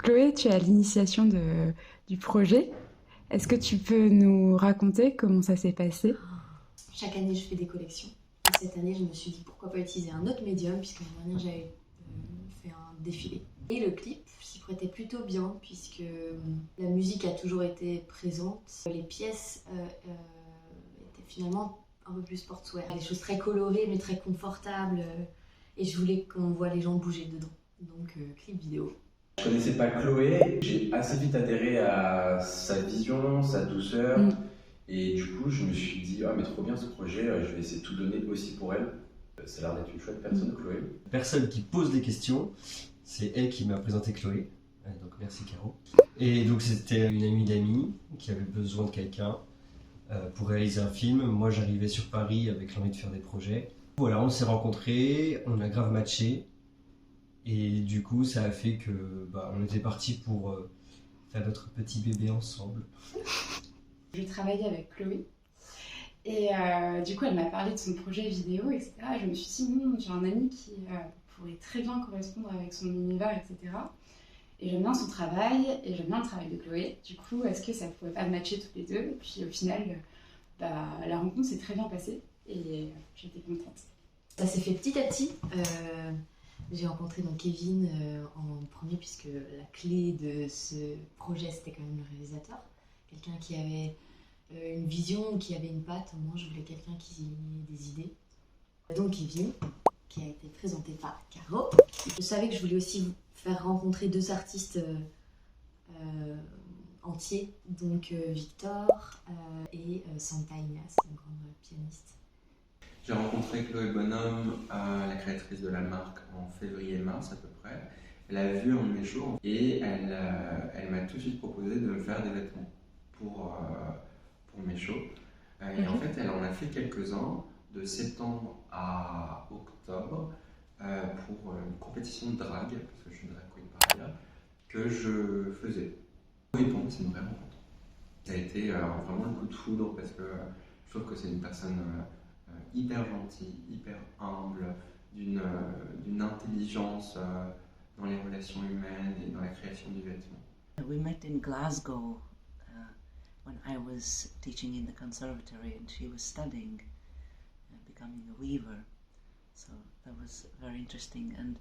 Chloé, tu es à l'initiation du projet. Est-ce que tu peux nous raconter comment ça s'est passé? Chaque année, je fais des collections. Et cette année, je me suis dit pourquoi pas utiliser un autre médium, puisque l'année dernière, j'avais fait un défilé. Et le clip s'y prêtait plutôt bien, puisque la musique a toujours été présente. Les pièces étaient finalement un peu plus sportswear. Des choses très colorées, mais très confortables. Et je voulais qu'on voit les gens bouger dedans. Donc, clip vidéo. Je connaissais pas Chloé, j'ai assez vite adhéré à sa vision, sa douceur. Et du coup, je me suis dit, ah mais trop bien ce projet, je vais essayer de tout donner aussi pour elle. Ça a l'air d'être une chouette personne, Chloé. Personne qui pose des questions, c'est elle qui m'a présenté Chloé. Donc merci Caro. Et donc c'était une amie d'amis qui avait besoin de quelqu'un pour réaliser un film. Moi j'arrivais sur Paris avec l'envie de faire des projets. Voilà, on s'est rencontrés, on a grave matché. Et du coup ça a fait que on était partis pour faire notre petit bébé ensemble. J'ai travaillé avec Chloé et du coup elle m'a parlé de son projet vidéo, etc. Et je me suis dit, j'ai un ami qui pourrait très bien correspondre avec son univers, etc. Et j'aime bien son travail et j'aime bien le travail de Chloé. Du coup, est-ce que ça pourrait pas matcher toutes les deux? Et puis au final, la rencontre s'est très bien passée et j'étais contente. Ça s'est fait petit à petit. J'ai rencontré donc Kevin en premier, puisque la clé de ce projet c'était quand même le réalisateur. Quelqu'un qui avait une vision, qui avait une patte. Moi, je voulais quelqu'un qui ait des idées. Donc Kevin, qui a été présenté par Caro. Je savais que je voulais aussi faire rencontrer deux artistes entiers, donc Victor et Santa Ignace, une grande pianiste. J'ai rencontré Chloé Bonhomme, la créatrice de la marque, en février-mars à peu près. Elle a vu un de mes shows et elle m'a tout de suite proposé de me faire des vêtements pour mes shows. Et en fait, elle en a fait quelques-uns de septembre à octobre pour une compétition de drague, parce que je suis une drag queen par ailleurs, que je faisais. Oui, bon, c'est une vraie rencontre. Ça a été vraiment le coup de foudre parce que je trouve que c'est une personne hyper gentille, hyper humble, d'une intelligence dans les relations humaines et dans la création du vêtement. We met in Glasgow when I was teaching in the conservatory and she was studying becoming a weaver. So that was very interesting, and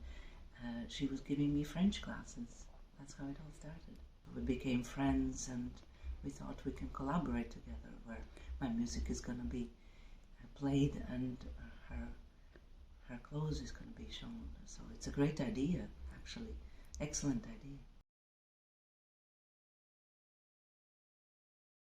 she was giving me French classes. That's how it all started. We became friends and we thought we can collaborate together, where my music is going to be played and her clothes is going to be shown. So it's a great idea, actually. Excellent idea.